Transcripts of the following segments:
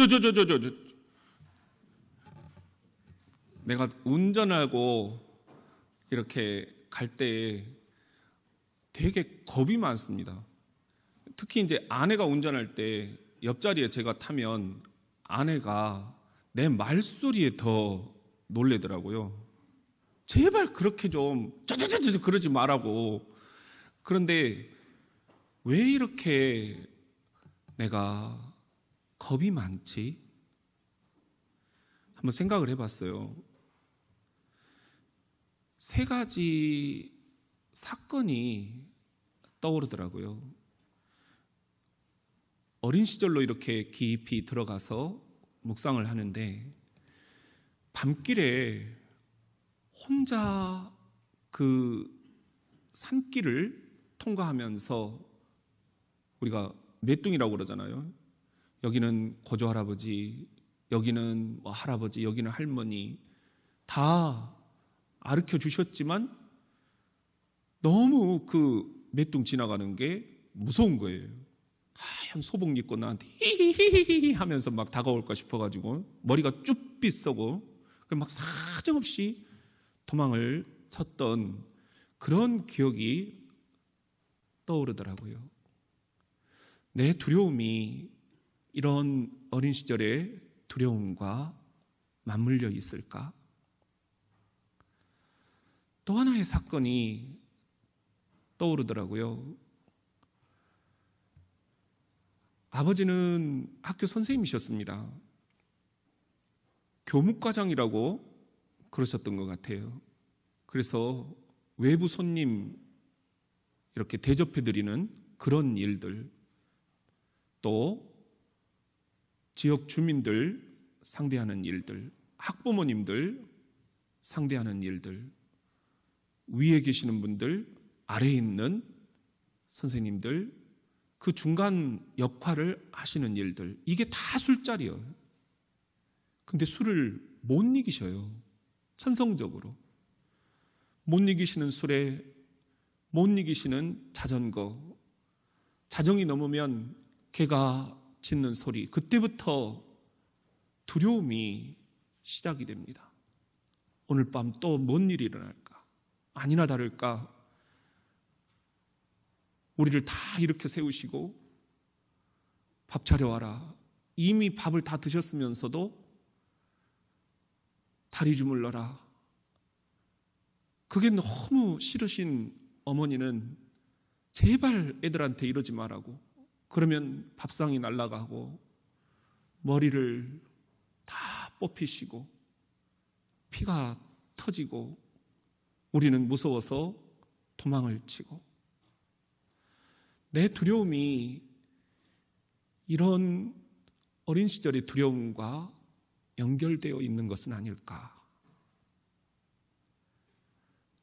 저. 내가 운전하고 이렇게 갈 때 되게 겁이 많습니다. 특히 이제 아내가 운전할 때 옆자리에 제가 타면 아내가 내 말소리에 더 놀래더라고요. 제발 그렇게 좀 저저저저 그러지 말라고. 그런데 왜 이렇게 내가 겁이 많지? 한번 생각을 해봤어요. 세 가지 사건이 떠오르더라고요. 어린 시절로 이렇게 깊이 들어가서 묵상을 하는데 밤길에 혼자 그 산길을 통과하면서 우리가 메뚱이라고 그러잖아요. 여기는 고조 할아버지, 여기는 뭐 할아버지, 여기는 할머니 다 가르쳐 주셨지만 너무 그 메뚱 지나가는 게 무서운 거예요. 하얀 소복 입고 나한테 히히히히 하면서 막 다가올까 싶어가지고 머리가 쭉 빗서고 막 사정없이 도망을 쳤던 그런 기억이 떠오르더라고요. 내 두려움이 이런 어린 시절의 두려움과 맞물려 있을까? 또 하나의 사건이 떠오르더라고요. 아버지는 학교 선생님이셨습니다. 교묵과장이라고 그러셨던 것 같아요. 그래서 외부 손님 이렇게 대접해드리는 그런 일들, 또 지역 주민들 상대하는 일들, 학부모님들 상대하는 일들, 위에 계시는 분들, 아래에 있는 선생님들, 그 중간 역할을 하시는 일들, 이게 다 술자리예요. 근데 술을 못 이기셔요. 천성적으로. 못 이기시는 술에 못 이기시는 자전거, 자정이 넘으면 개가 짖는 소리, 그때부터 두려움이 시작이 됩니다. 오늘 밤 또 뭔 일이 일어날까? 아니나 다를까 우리를 다 일으켜 세우시고 밥 차려와라. 이미 밥을 다 드셨으면서도 다리 주물러라. 그게 너무 싫으신 어머니는 제발 애들한테 이러지 말라고. 그러면 밥상이 날아가고 머리를 다 뽑히시고 피가 터지고 우리는 무서워서 도망을 치고, 내 두려움이 이런 어린 시절의 두려움과 연결되어 있는 것은 아닐까.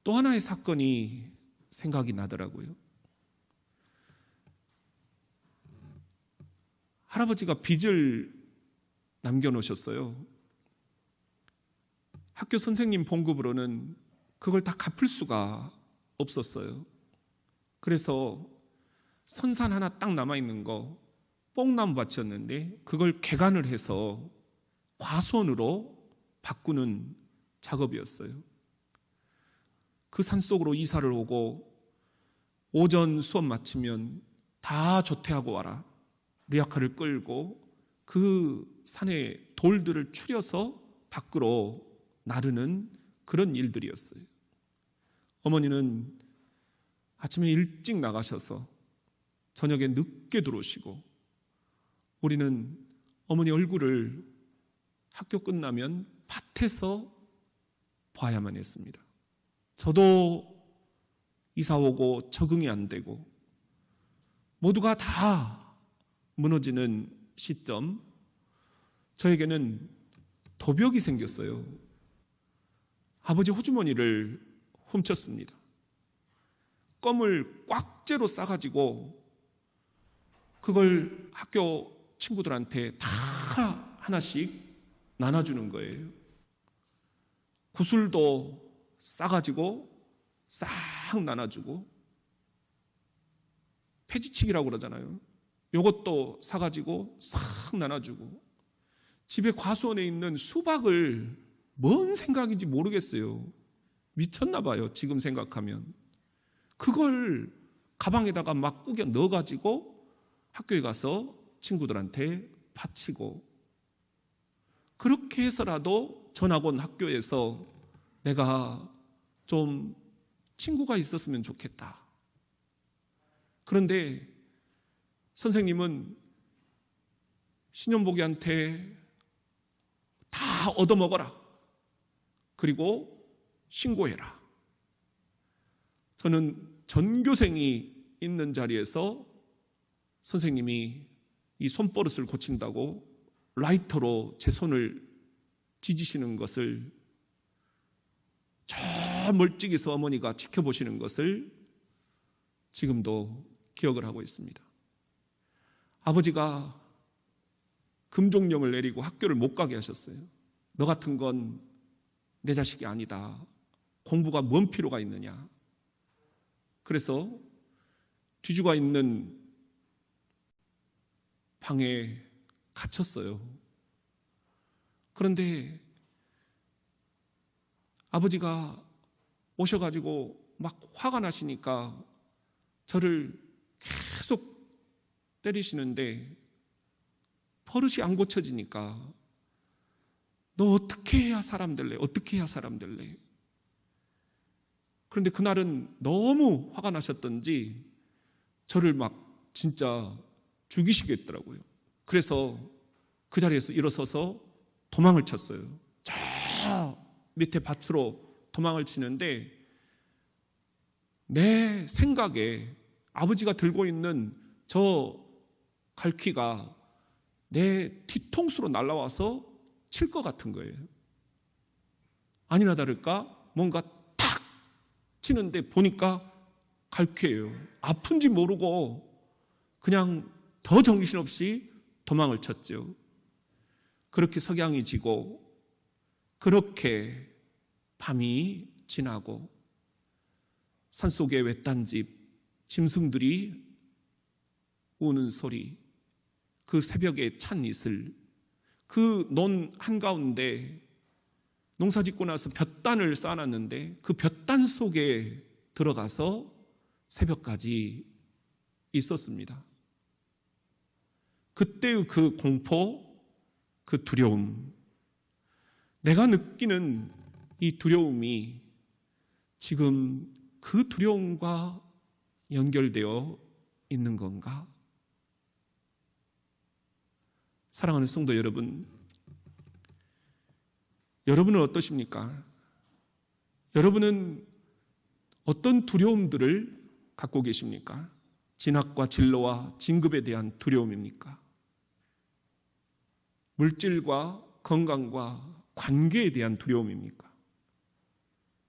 또 하나의 사건이 생각이 나더라고요. 할아버지가 빚을 남겨놓으셨어요. 학교 선생님 봉급으로는 그걸 다 갚을 수가 없었어요. 그래서 선산 하나 딱 남아있는 거 뽕나무 밭이었는데 그걸 개간을 해서 과수원으로 바꾸는 작업이었어요. 그 산속으로 이사를 오고 오전 수업 마치면 다 조퇴하고 와라. 리아카를 끌고 그 산에 돌들을 추려서 밖으로 나르는 그런 일들이었어요. 어머니는 아침에 일찍 나가셔서 저녁에 늦게 들어오시고 우리는 어머니 얼굴을 학교 끝나면 밭에서 봐야만 했습니다. 저도 이사 오고 적응이 안 되고 모두가 다 무너지는 시점, 저에게는 도벽이 생겼어요. 아버지 호주머니를 훔쳤습니다. 껌을 꽉째로 싸가지고 그걸 학교 친구들한테 다 하나씩 나눠주는 거예요. 구슬도 싸가지고 싹 나눠주고, 폐지치기라고 그러잖아요. 요것도 사가지고 싹 나눠주고, 집에 과수원에 있는 수박을 뭔 생각인지 모르겠어요. 미쳤나 봐요, 지금 생각하면. 그걸 가방에다가 막 꾸겨 넣어가지고 학교에 가서 친구들한테 바치고, 그렇게 해서라도 전학온 학교에서 내가 좀 친구가 있었으면 좋겠다. 그런데 선생님은 신현복이한테 다 얻어먹어라. 그리고 신고해라. 저는 전교생이 있는 자리에서 선생님이 이 손버릇을 고친다고 라이터로 제 손을 찢으시는 것을, 저 멀찍이서 어머니가 지켜보시는 것을 지금도 기억을 하고 있습니다. 아버지가 금종령을 내리고 학교를 못 가게 하셨어요. 너 같은 건 내 자식이 아니다. 공부가 뭔 필요가 있느냐. 그래서 뒤죽아 있는 방에 갇혔어요. 그런데 아버지가 오셔가지고 막 화가 나시니까 저를 계속 때리시는데 버릇이 안 고쳐지니까 너 어떻게 해야 사람 될래? 어떻게 해야 사람 될래? 그런데 그날은 너무 화가 나셨던지 저를 막 진짜 죽이시겠더라고요. 그래서 그 자리에서 일어서서 도망을 쳤어요. 저 밑에 밭으로 도망을 치는데 내 생각에 아버지가 들고 있는 저 갈퀴가 내 뒤통수로 날아와서 칠 것 같은 거예요. 아니나 다를까 뭔가 탁 치는데 보니까 갈퀴예요. 아픈지 모르고 그냥 더 정신없이 도망을 쳤죠. 그렇게 석양이 지고 그렇게 밤이 지나고 산속의 외딴집 짐승들이 우는 소리, 그 새벽에 찬 이슬, 그 논 한가운데 농사 짓고 나서 볕단을 쌓아놨는데 그 볕단 속에 들어가서 새벽까지 있었습니다. 그때의 그 공포, 그 두려움, 내가 느끼는 이 두려움이 지금 그 두려움과 연결되어 있는 건가? 사랑하는 성도 여러분, 여러분은 어떠십니까? 여러분은 어떤 두려움들을 갖고 계십니까? 진학과 진로와 진급에 대한 두려움입니까? 물질과 건강과 관계에 대한 두려움입니까?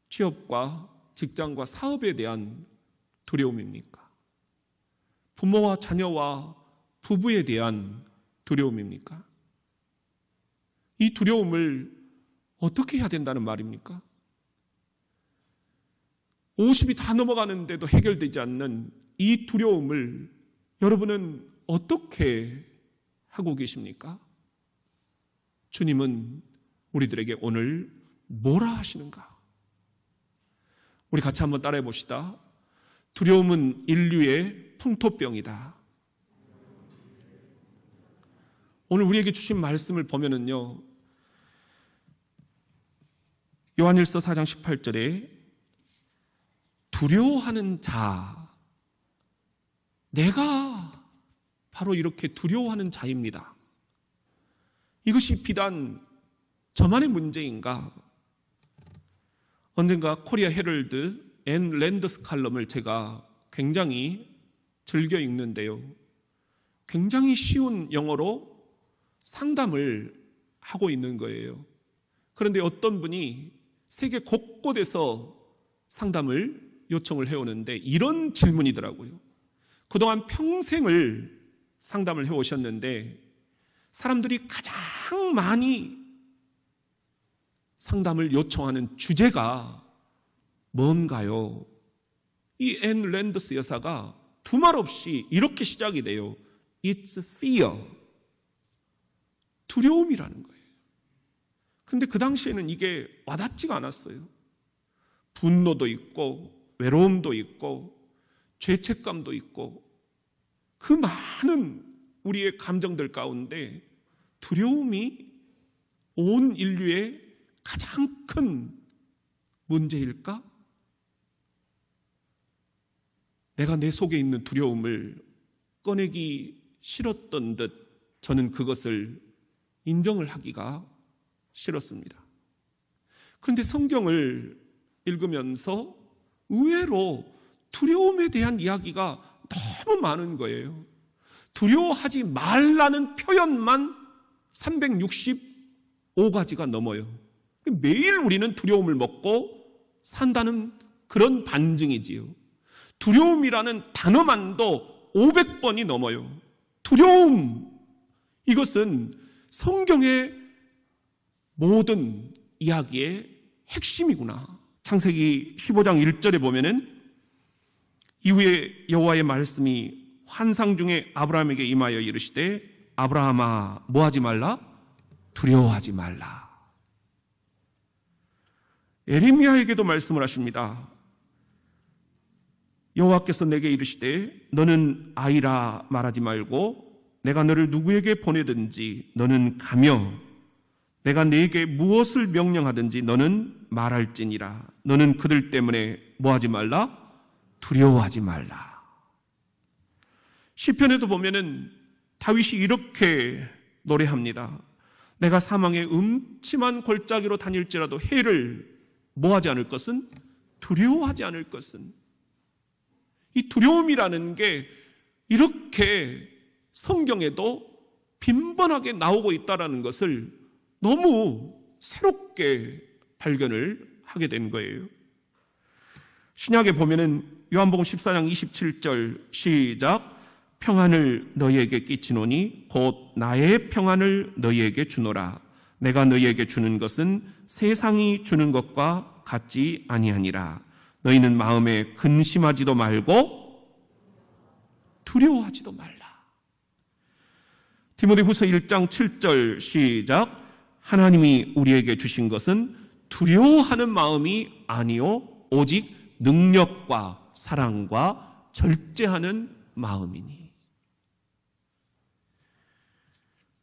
취업과 직장과 사업에 대한 두려움입니까? 부모와 자녀와 부부에 대한 두려움입니까? 이 두려움을 어떻게 해야 된다는 말입니까? 50이 다 넘어가는데도 해결되지 않는 이 두려움을 여러분은 어떻게 하고 계십니까? 주님은 우리들에게 오늘 뭐라 하시는가? 우리 같이 한번 따라해 봅시다. 두려움은 인류의 풍토병이다. 오늘 우리에게 주신 말씀을 보면은요, 요한일서 4장 18절에 두려워하는 자, 내가 바로 이렇게 두려워하는 자입니다. 이것이 비단 저만의 문제인가? 언젠가 코리아 헤럴드 앤 랜더스 칼럼을 제가 굉장히 즐겨 읽는데요, 굉장히 쉬운 영어로 상담을 하고 있는 거예요. 그런데 어떤 분이 세계 곳곳에서 상담을 요청을 해오는데 이런 질문이더라고요. 그동안 평생을 상담을 해오셨는데 사람들이 가장 많이 상담을 요청하는 주제가 뭔가요? 이 앤 랜더스 여사가 두말 없이 이렇게 시작이 돼요. It's fear. 두려움이라는 거예요. 근데 그 당시에는 이게 와닿지가 않았어요. 분노도 있고 외로움도 있고 죄책감도 있고 그 많은 우리의 감정들 가운데 두려움이 온 인류의 가장 큰 문제일까? 내가 내 속에 있는 두려움을 꺼내기 싫었던 듯 저는 그것을 인정을 하기가 싫었습니다. 그런데 성경을 읽으면서 의외로 두려움에 대한 이야기가 너무 많은 거예요. 두려워하지 말라는 표현만 365가지가 넘어요. 매일 우리는 두려움을 먹고 산다는 그런 반증이지요. 두려움이라는 단어만도 500번이 넘어요. 두려움, 이것은 성경의 모든 이야기의 핵심이구나. 창세기 15장 1절에 보면은 이후에 여호와의 말씀이 환상 중에 아브라함에게 임하여 이르시되 아브라함아 뭐하지 말라? 두려워하지 말라. 에레미야에게도 말씀을 하십니다. 여호와께서 내게 이르시되 너는 아이라 말하지 말고 내가 너를 누구에게 보내든지 너는 가며 내가 네게 무엇을 명령하든지 너는 말할지니라. 너는 그들 때문에 뭐하지 말라? 두려워하지 말라. 시편에도 보면은 다윗이 이렇게 노래합니다. 내가 사망의 음침한 골짜기로 다닐지라도 해를 뭐하지 않을 것은? 두려워하지 않을 것은. 이 두려움이라는 게 이렇게 성경에도 빈번하게 나오고 있다는 것을 너무 새롭게 발견을 하게 된 거예요. 신약에 보면은 요한복음 14장 27절 시작. 평안을 너희에게 끼치노니 곧 나의 평안을 너희에게 주노라. 내가 너희에게 주는 것은 세상이 주는 것과 같지 아니하니라. 너희는 마음에 근심하지도 말고 두려워하지도 말라. 디모데후서 1장 7절 시작. 하나님이 우리에게 주신 것은 두려워하는 마음이 아니요 오직 능력과 사랑과 절제하는 마음이니.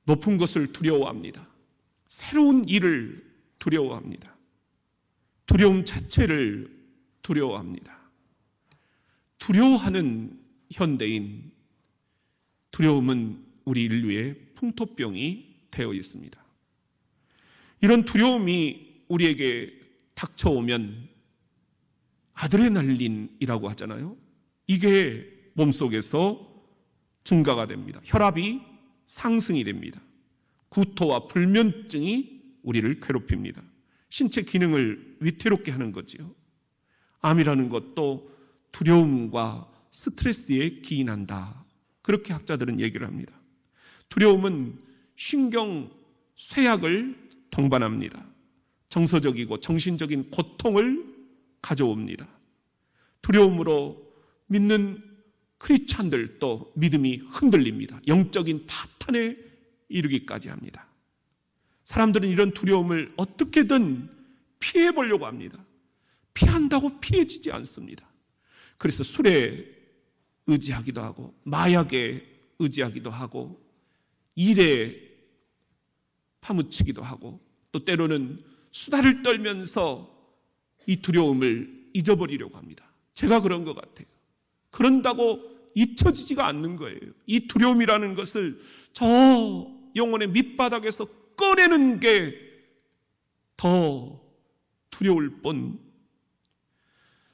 높은 것을 두려워합니다. 새로운 일을 두려워합니다. 두려움 자체를 두려워합니다. 두려워하는 현대인, 두려움은 우리 인류의 풍토병이 되어 있습니다. 이런 두려움이 우리에게 닥쳐오면 아드레날린이라고 하잖아요. 이게 몸속에서 증가가 됩니다. 혈압이 상승이 됩니다. 구토와 불면증이 우리를 괴롭힙니다. 신체 기능을 위태롭게 하는 거지요. 암이라는 것도 두려움과 스트레스에 기인한다. 그렇게 학자들은 얘기를 합니다. 두려움은 신경 쇠약을 동반합니다. 정서적이고 정신적인 고통을 가져옵니다. 두려움으로 믿는 크리스찬들도 믿음이 흔들립니다. 영적인 파탄에 이르기까지 합니다. 사람들은 이런 두려움을 어떻게든 피해보려고 합니다. 피한다고 피해지지 않습니다. 그래서 술에 의지하기도 하고 마약에 의지하기도 하고 일에 파묻히기도 하고 또 때로는 수다를 떨면서 이 두려움을 잊어버리려고 합니다. 제가 그런 것 같아요. 그런다고 잊혀지지가 않는 거예요. 이 두려움이라는 것을 저 영혼의 밑바닥에서 꺼내는 게 더 두려울 뿐,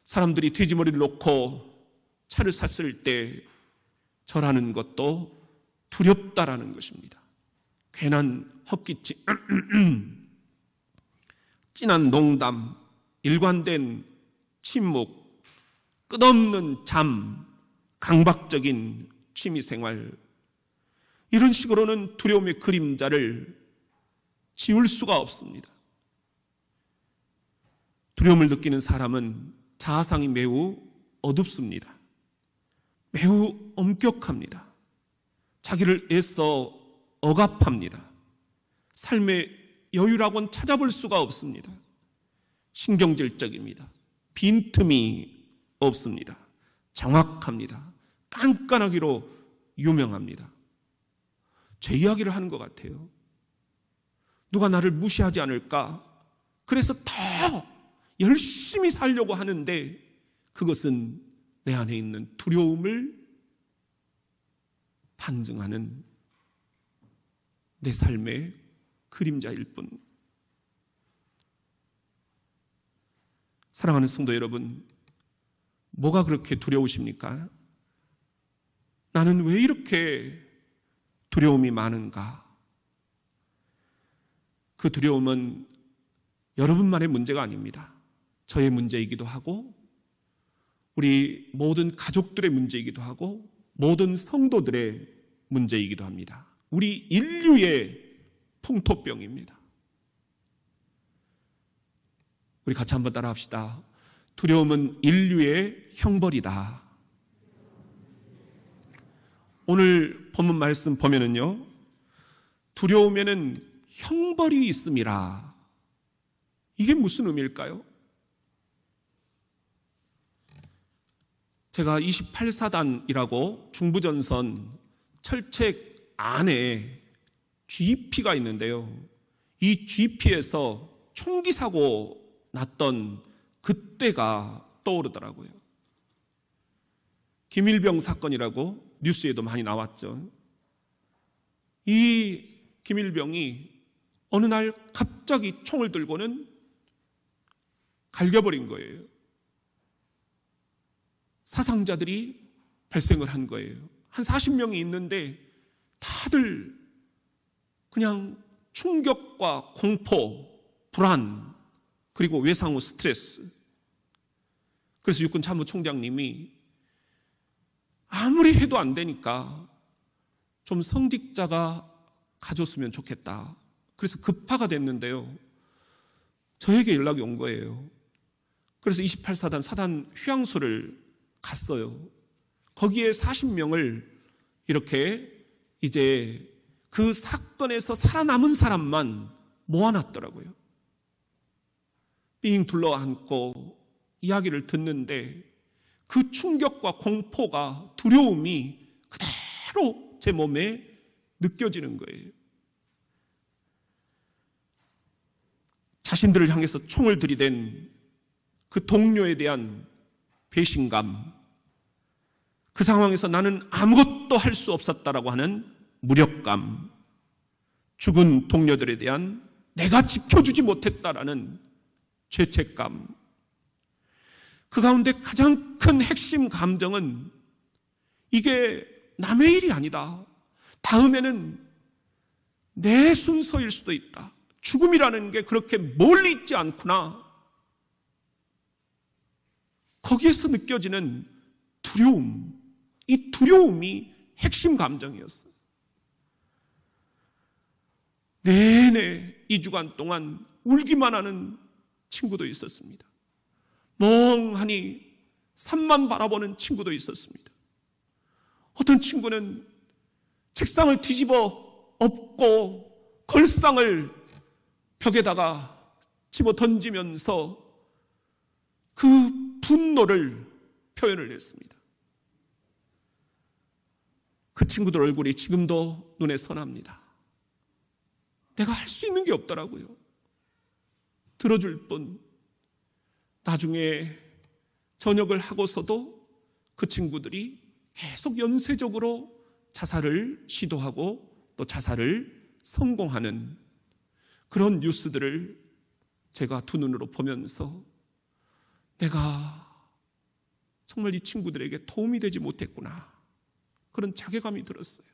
사람들이 돼지머리를 놓고 차를 샀을 때 절하는 것도 두렵다라는 것입니다. 괜한 헛기침, 진한 농담, 일관된 침묵, 끝없는 잠, 강박적인 취미생활, 이런 식으로는 두려움의 그림자를 지울 수가 없습니다. 두려움을 느끼는 사람은 자아상이 매우 어둡습니다. 매우 엄격합니다. 자기를 애써 억압합니다. 삶의 여유라고는 찾아볼 수가 없습니다. 신경질적입니다. 빈틈이 없습니다. 정확합니다. 깐깐하기로 유명합니다. 제 이야기를 하는 것 같아요. 누가 나를 무시하지 않을까? 그래서 더 열심히 살려고 하는데 그것은 내 안에 있는 두려움을 반증하는 내 삶의 그림자일 뿐. 사랑하는 성도 여러분, 뭐가 그렇게 두려우십니까? 나는 왜 이렇게 두려움이 많은가? 그 두려움은 여러분만의 문제가 아닙니다. 저의 문제이기도 하고 우리 모든 가족들의 문제이기도 하고 모든 성도들의 문제이기도 합니다. 우리 인류의 풍토병입니다. 우리 같이 한번 따라합시다. 두려움은 인류의 형벌이다. 오늘 본문 말씀 보면은요, 두려움에는 형벌이 있음이라. 이게 무슨 의미일까요? 제가 28사단이라고 중부전선 철책 안에 GP가 있는데요, 이 GP에서 총기 사고 났던 그때가 떠오르더라고요. 김일병 사건이라고 뉴스에도 많이 나왔죠. 이 김일병이 어느 날 갑자기 총을 들고는 갈겨버린 거예요. 사상자들이 발생을 한 거예요. 한 40명이 있는데 다들 그냥 충격과 공포, 불안, 그리고 외상 후 스트레스. 그래서 육군 참모총장님이 아무리 해도 안 되니까 좀 성직자가 가줬으면 좋겠다. 그래서 급파가 됐는데요, 저에게 연락이 온 거예요. 그래서 28사단 사단 휴양소를 갔어요. 거기에 40명을 이렇게 이제 그 사건에서 살아남은 사람만 모아놨더라고요. 삥 둘러앉고 이야기를 듣는데 그 충격과 공포가, 두려움이 그대로 제 몸에 느껴지는 거예요. 자신들을 향해서 총을 들이댄 그 동료에 대한 배신감, 그 상황에서 나는 아무것도 할 수 없었다라고 하는 무력감, 죽은 동료들에 대한 내가 지켜주지 못했다라는 죄책감, 그 가운데 가장 큰 핵심 감정은 이게 남의 일이 아니다. 다음에는 내 순서일 수도 있다. 죽음이라는 게 그렇게 멀리 있지 않구나. 거기에서 느껴지는 두려움, 이 두려움이 핵심 감정이었어요. 내내 2주간 동안 울기만 하는 친구도 있었습니다. 멍하니 산만 바라보는 친구도 있었습니다. 어떤 친구는 책상을 뒤집어 엎고 걸상을 벽에다가 집어 던지면서 그 분노를 표현을 했습니다. 그 친구들 얼굴이 지금도 눈에 선합니다. 내가 할 수 있는 게 없더라고요. 들어줄 뿐. 나중에 전역을 하고서도 그 친구들이 계속 연쇄적으로 자살을 시도하고 또 자살을 성공하는 그런 뉴스들을 제가 두 눈으로 보면서 내가 정말 이 친구들에게 도움이 되지 못했구나, 그런 자괴감이 들었어요.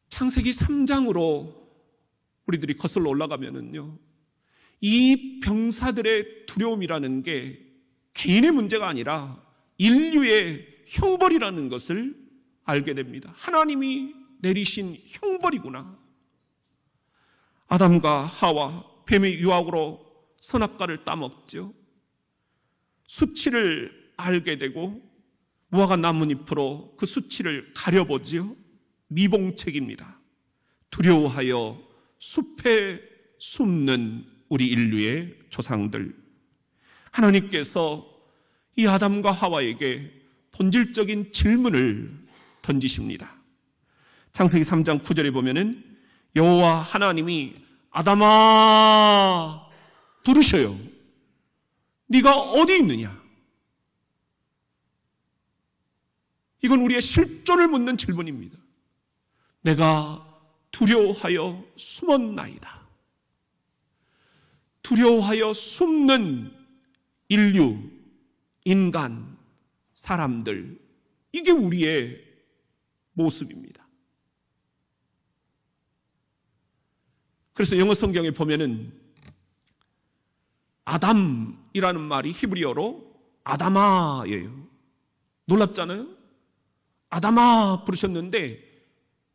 창세기 3장으로 우리들이 거슬러 올라가면은요, 이 병사들의 두려움이라는 게 개인의 문제가 아니라 인류의 형벌이라는 것을 알게 됩니다. 하나님이 내리신 형벌이구나. 아담과 하와 뱀의 유혹으로 선악과를 따먹죠. 수치를 알게 되고 무화과 나뭇잎으로 그 수치를 가려보지요. 미봉책입니다. 두려워하여 숲에 숨는 우리 인류의 조상들, 하나님께서 이 아담과 하와에게 본질적인 질문을 던지십니다. 창세기 3장 9절에 보면은 여호와 하나님이 아담아 부르셔요. 네가 어디 있느냐? 이건 우리의 실존을 묻는 질문입니다. 내가 두려워하여 숨었나이다. 두려워하여 숨는 인류, 인간, 사람들, 이게 우리의 모습입니다. 그래서 영어 성경에 보면은 아담이라는 말이 히브리어로 아다마예요. 놀랍잖아요? 아다마 부르셨는데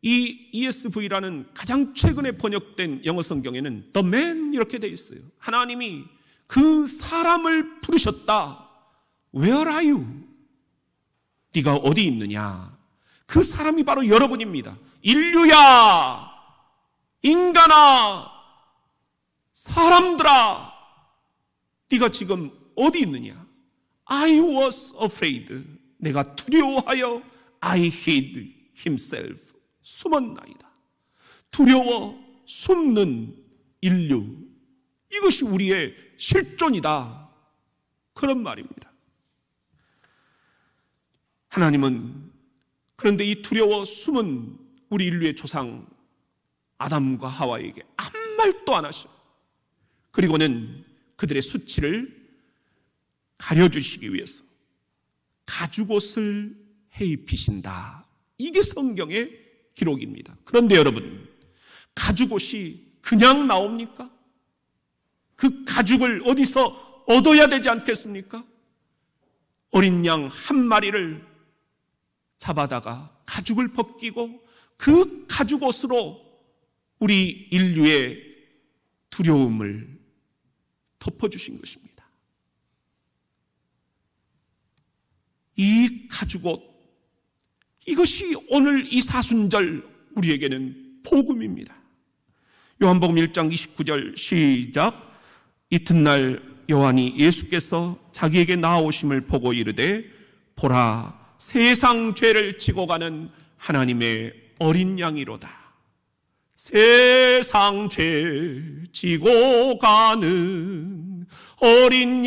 이 ESV라는 가장 최근에 번역된 영어 성경에는 The Man 이렇게 돼 있어요. 하나님이 그 사람을 부르셨다. Where are you? 네가 어디 있느냐? 그 사람이 바로 여러분입니다. 인류야, 인간아, 사람들아, 네가 지금 어디 있느냐? I was afraid. 내가 두려워하여 I hid himself. 숨었나이다. 두려워 숨는 인류. 이것이 우리의 실존이다. 그런 말입니다. 하나님은 그런데 이 두려워 숨은 우리 인류의 조상 아담과 하와에게 아무 말도 안 하셔. 그리고는 그들의 수치를 가려주시기 위해서 가죽옷을 해입히신다. 이게 성경의 기록입니다. 그런데 여러분, 가죽옷이 그냥 나옵니까? 그 가죽을 어디서 얻어야 되지 않겠습니까? 어린 양 한 마리를 잡아다가 가죽을 벗기고 그 가죽옷으로 우리 인류의 두려움을 덮어주신 것입니다. 이 가죽옷, 이것이 오늘 이 사순절 우리에게는 복음입니다. 요한복음 1장 29절 시작. 이튿날 요한이 예수께서 자기에게 나아오심을 보고 이르되 보라, 세상 죄를 지고 가는 하나님의 어린 양이로다. 세상 죄 지고 가는 어린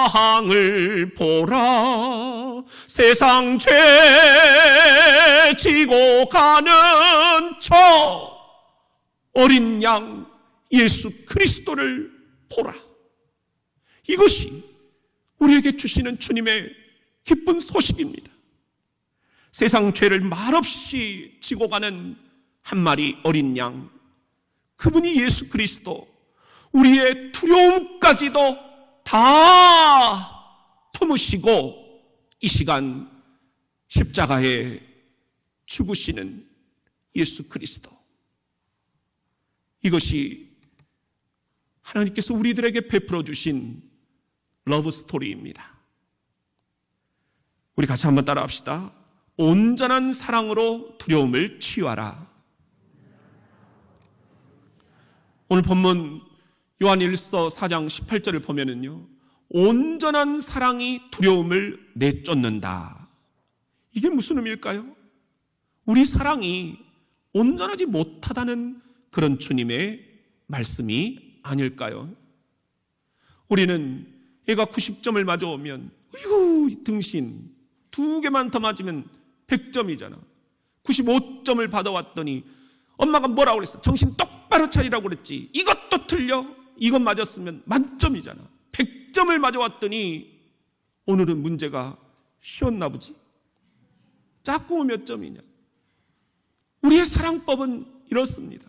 양을 보라. 세상 죄 지고 가는 저 어린 양 예수 그리스도를 보라. 이것이 우리에게 주시는 주님의 기쁜 소식입니다. 세상 죄를 말없이 지고 가는 한 마리 어린 양, 그분이 예수 그리스도, 우리의 두려움까지도 다 품으시고 이 시간 십자가에 죽으시는 예수 그리스도, 이것이 하나님께서 우리들에게 베풀어 주신 러브 스토리입니다. 우리 같이 한번 따라합시다. 온전한 사랑으로 두려움을 치유하라. 오늘 본문 요한일서 4장 18절을 보면은요, 온전한 사랑이 두려움을 내쫓는다. 이게 무슨 의미일까요? 우리 사랑이 온전하지 못하다는 그런 주님의 말씀이 아닐까요? 우리는 애가 90점을 맞아오면 어이구 등신 2개만 더 맞으면 100점이잖아. 95점을 받아왔더니 엄마가 뭐라고 그랬어? 정신 똑바로 차리라고 그랬지. 이것도 틀려. 이것 맞았으면 만점이잖아. 100점을 맞아왔더니 오늘은 문제가 쉬웠나 보지? 자꾸 몇 점이냐? 우리의 사랑법은 이렇습니다.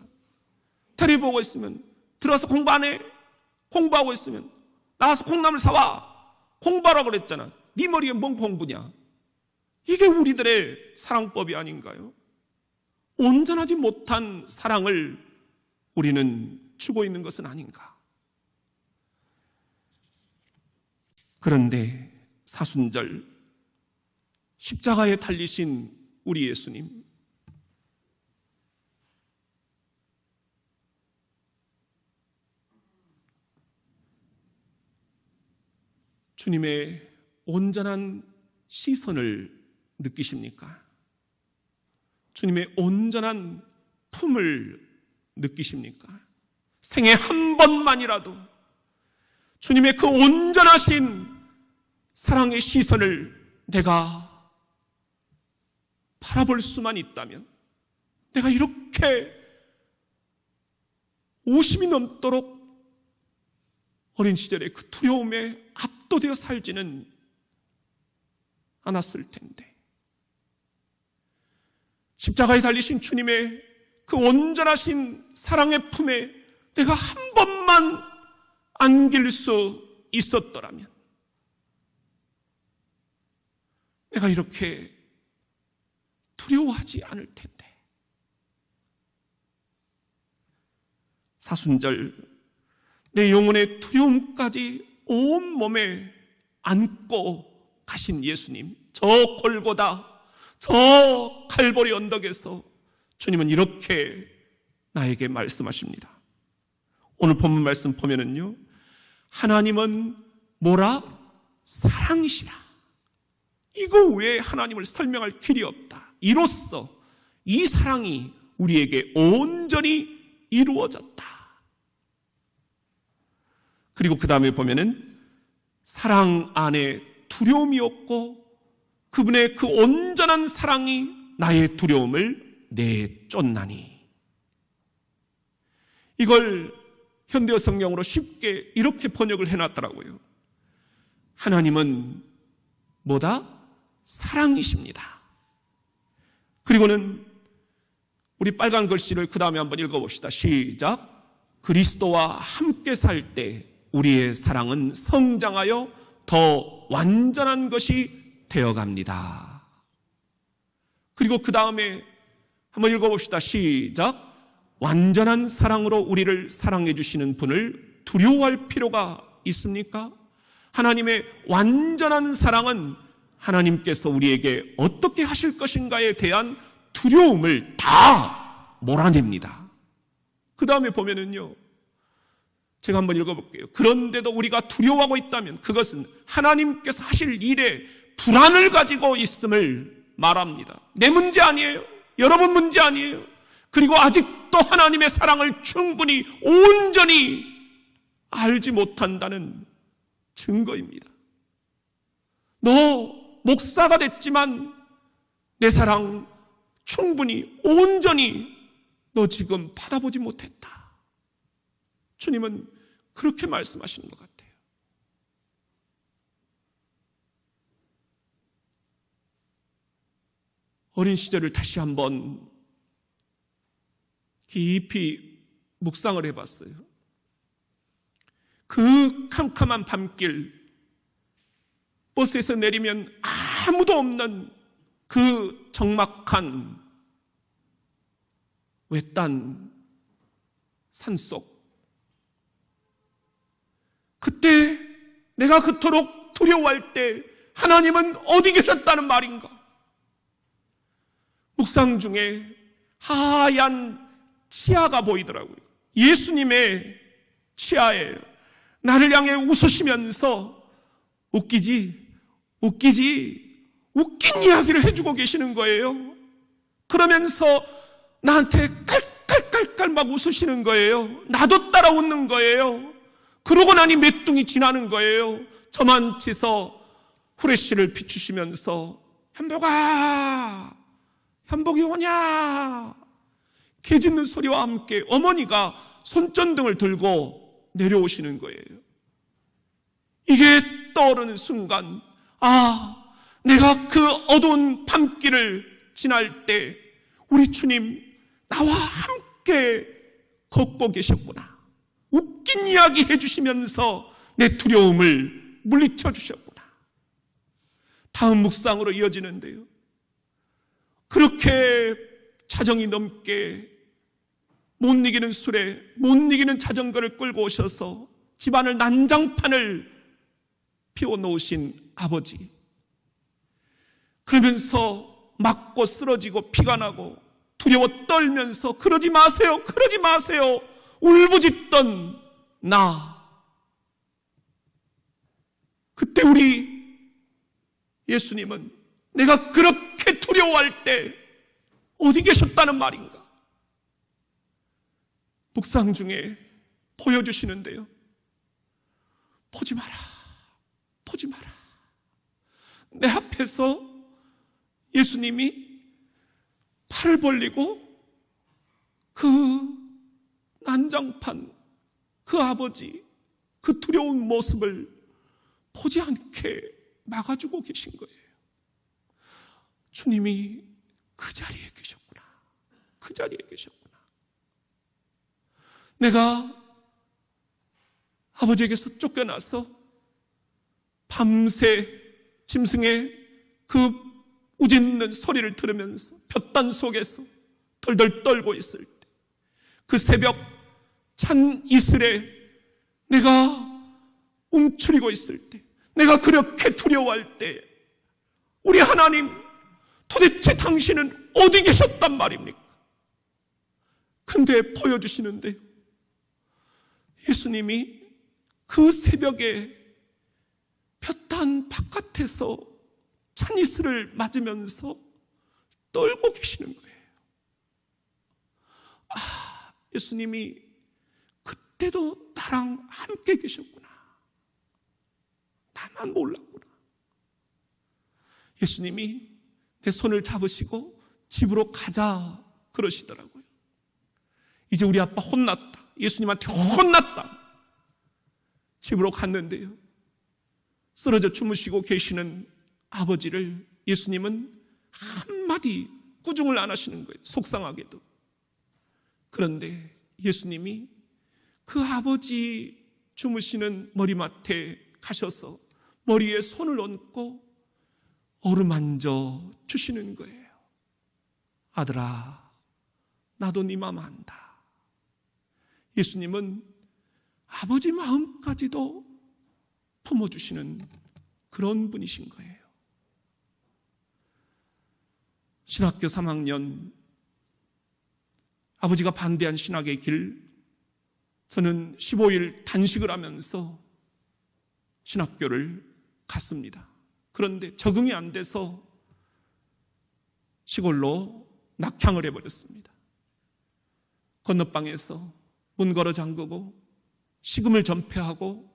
테레비 보고 있으면 들어와서 공부 안 해? 공부하고 있으면 나와서 콩나물 사와. 공부하라고 그랬잖아. 네 머리에 뭔 공부냐? 이게 우리들의 사랑법이 아닌가요? 온전하지 못한 사랑을 우리는 주고 있는 것은 아닌가? 그런데 사순절 십자가에 달리신 우리 예수님, 주님의 온전한 시선을 느끼십니까? 주님의 온전한 품을 느끼십니까? 생애 한 번만이라도 주님의 그 온전하신 사랑의 시선을 내가 바라볼 수만 있다면, 내가 이렇게 50이 넘도록 어린 시절의 그 두려움에 압도되어 살지는 않았을 텐데, 십자가에 달리신 주님의 그 온전하신 사랑의 품에 내가 한 번만 안길 수 있었더라면 내가 이렇게 두려워하지 않을 텐데. 사순절 내 영혼의 두려움까지 온몸에 안고 가신 예수님, 저 골고다, 저 칼보리 언덕에서 주님은 이렇게 나에게 말씀하십니다. 오늘 본문 말씀 보면은요, 하나님은 뭐라? 사랑이시라. 이거 외에 하나님을 설명할 길이 없다. 이로써 이 사랑이 우리에게 온전히 이루어졌다. 그리고 그 다음에 보면은 사랑 안에 두려움이 없고 그분의 그 온전한 사랑이 나의 두려움을 내쫓나니. 이걸 현대어 성경으로 쉽게 이렇게 번역을 해놨더라고요. 하나님은 뭐다? 사랑이십니다. 그리고는 우리 빨간 글씨를 그 다음에 한번 읽어봅시다. 시작. 그리스도와 함께 살 때 우리의 사랑은 성장하여 더 완전한 것이 되어갑니다. 그리고 그 다음에 한번 읽어봅시다. 시작. 완전한 사랑으로 우리를 사랑해 주시는 분을 두려워할 필요가 있습니까? 하나님의 완전한 사랑은 하나님께서 우리에게 어떻게 하실 것인가에 대한 두려움을 다 몰아냅니다. 그 다음에 보면은요, 제가 한번 읽어볼게요. 그런데도 우리가 두려워하고 있다면 그것은 하나님께서 하실 일에 불안을 가지고 있음을 말합니다. 내 문제 아니에요. 여러분 문제 아니에요. 그리고 아직도 하나님의 사랑을 충분히 온전히 알지 못한다는 증거입니다. 너 목사가 됐지만 내 사랑 충분히 온전히 너 지금 받아보지 못했다. 주님은 그렇게 말씀하시는 것 같아요. 어린 시절을 다시 한번 깊이 묵상을 해봤어요. 그 캄캄한 밤길, 버스에서 내리면 아무도 없는 그 적막한 외딴 산속, 그때 내가 그토록 두려워할 때 하나님은 어디 계셨다는 말인가? 묵상 중에 하얀 치아가 보이더라고요. 예수님의 치아예요. 나를 향해 웃으시면서 웃긴 이야기를 해주고 계시는 거예요. 그러면서 나한테 깔깔깔깔 막 웃으시는 거예요. 나도 따라 웃는 거예요. 그러고 나니 몇 둥이 지나는 거예요. 저만 치서 후레쉬를 비추시면서 현복이 오냐, 개 짖는 소리와 함께 어머니가 손전등을 들고 내려오시는 거예요. 이게 떠오르는 순간, 내가 그 어두운 밤길을 지날 때 우리 주님 나와 함께 걷고 계셨구나. 웃긴 이야기 해주시면서 내 두려움을 물리쳐 주셨구나. 다음 묵상으로 이어지는데요, 그렇게 자정이 넘게 못 이기는 술에 못 이기는 자전거를 끌고 오셔서 집안을 난장판을 피워놓으신 아버지, 그러면서 맞고 쓰러지고 피가 나고 두려워 떨면서 그러지 마세요, 그러지 마세요 울부짖던 나, 그때 우리 예수님은 내가 그렇게 두려워할 때 어디 계셨다는 말인가? 묵상 중에 보여주시는데요. 보지 마라. 보지 마라. 내 앞에서 예수님이 팔을 벌리고 그 난장판, 그 아버지, 그 두려운 모습을 보지 않게 막아주고 계신 거예요. 주님이 그 자리에 계셨구나. 그 자리에 계셨구나. 내가 아버지에게서 쫓겨나서 밤새 짐승의 그 우짖는 소리를 들으면서 볕단 속에서 덜덜 떨고 있을 때, 그 새벽 찬 이슬에 내가 움츠리고 있을 때, 내가 그렇게 두려워할 때, 우리 하나님, 도대체 당신은 어디 계셨단 말입니까? 근데 보여주시는데요, 예수님이 그 새벽에 볕단 바깥에서 찬 이슬을 맞으면서 떨고 계시는 거예요. 아, 예수님이 그때도 나랑 함께 계셨구나. 나만 몰랐구나. 예수님이 내 손을 잡으시고 집으로 가자 그러시더라고요. 이제 우리 아빠 혼났다. 예수님한테 혼났다. 집으로 갔는데요, 쓰러져 주무시고 계시는 아버지를 예수님은 한마디 꾸중을 안 하시는 거예요. 속상하게도. 그런데 예수님이 그 아버지 주무시는 머리맡에 가셔서 머리에 손을 얹고 어루만져 주시는 거예요. 아들아, 나도 네 마음 안다. 예수님은 아버지 마음까지도 품어주시는 그런 분이신 거예요. 신학교 3학년, 아버지가 반대한 신학의 길, 저는 15일 단식을 하면서 신학교를 갔습니다. 그런데 적응이 안 돼서 시골로 낙향을 해버렸습니다. 건너방에서 문 걸어 잠그고 식음을 전폐하고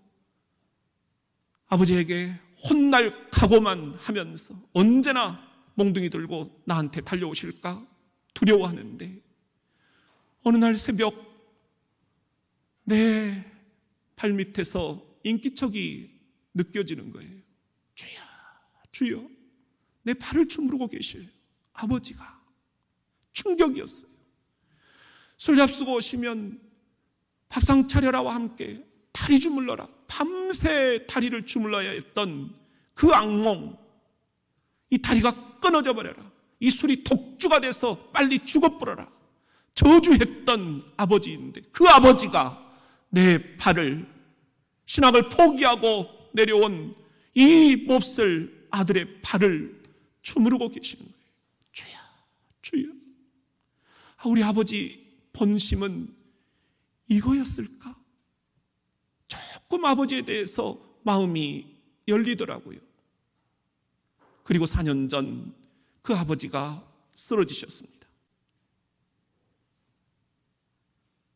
아버지에게 혼날 각오만 하면서 언제나 몽둥이 들고 나한테 달려오실까 두려워하는데, 어느 날 새벽 내 발밑에서 인기척이 느껴지는 거예요. 주여, 주여. 내 발을 주무르고 계셔요. 아버지가. 충격이었어요. 술 잡수고 오시면 밥상 차려라와 함께 다리 주물러라, 밤새 다리를 주물러야 했던 그 악몽, 이 다리가 끊어져 버려라, 이 술이 독주가 돼서 빨리 죽어버려라 저주했던 아버지인데, 그 아버지가 내 발을, 신학을 포기하고 내려온 이 몹쓸 아들의 발을 주무르고 계시는 거예요. 주여, 주여. 우리 아버지 본심은 이거였을까? 조금 아버지에 대해서 마음이 열리더라고요. 그리고 4년 전 그 아버지가 쓰러지셨습니다.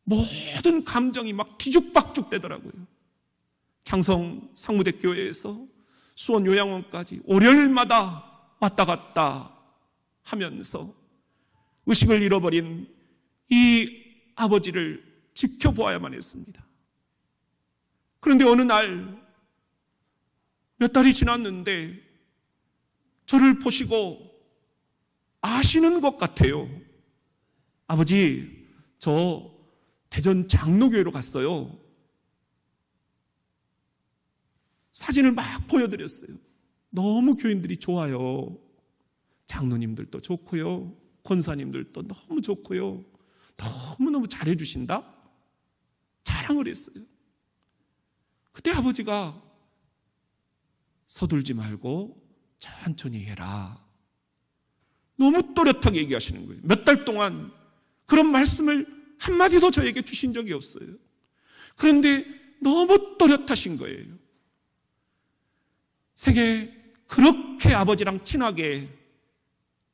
모든 감정이 막 뒤죽박죽 되더라고요. 장성 상무대교회에서 수원 요양원까지 월요일마다 왔다 갔다 하면서 의식을 잃어버린 이 아버지를 지켜보아야만 했습니다. 그런데 어느 날 몇 달이 지났는데 저를 보시고 아시는 것 같아요. 아버지, 저 대전 장로교회로 갔어요. 사진을 막 보여드렸어요. 너무 교인들이 좋아요. 장로님들도 좋고요, 권사님들도 너무 좋고요, 너무너무 잘해주신다, 자랑을 했어요. 그때 아버지가 서둘지 말고 천천히 해라, 너무 또렷하게 얘기하시는 거예요. 몇 달 동안 그런 말씀을 한마디도 저에게 주신 적이 없어요. 그런데 너무 또렷하신 거예요. 생애 그렇게 아버지랑 친하게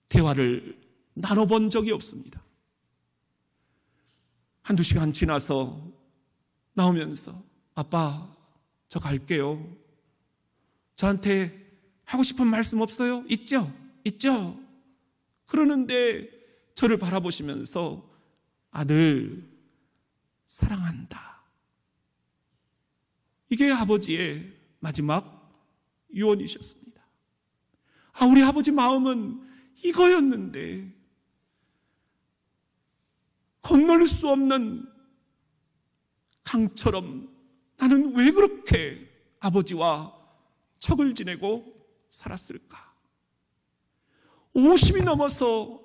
대화를 나눠본 적이 없습니다. 한두 시간 지나서 나오면서 아빠, 저 갈게요. 저한테 하고 싶은 말씀 없어요? 있죠? 있죠? 그러는데 저를 바라보시면서 아들, 사랑한다. 이게 아버지의 마지막 유언이셨습니다. 우리 아버지 마음은 이거였는데 건널 수 없는 강처럼 나는 왜 그렇게 아버지와 척을 지내고 살았을까? 50이 넘어서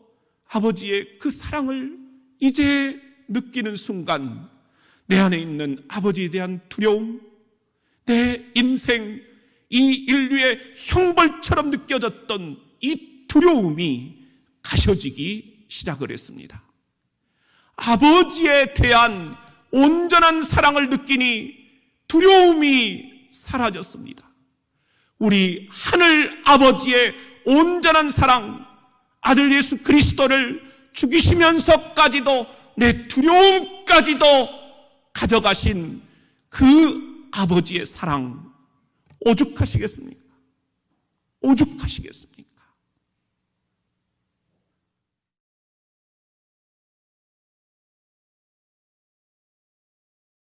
아버지의 그 사랑을 이제 느끼는 순간 내 안에 있는 아버지에 대한 두려움, 내 인생, 이 인류의 형벌처럼 느껴졌던 이 두려움이 가셔지기 시작을 했습니다. 아버지에 대한 온전한 사랑을 느끼니 두려움이 사라졌습니다. 우리 하늘 아버지의 온전한 사랑, 아들 예수 그리스도를 죽이시면서까지도 내 두려움까지도 가져가신 그 아버지의 사랑 오죽하시겠습니까? 오죽하시겠습니까?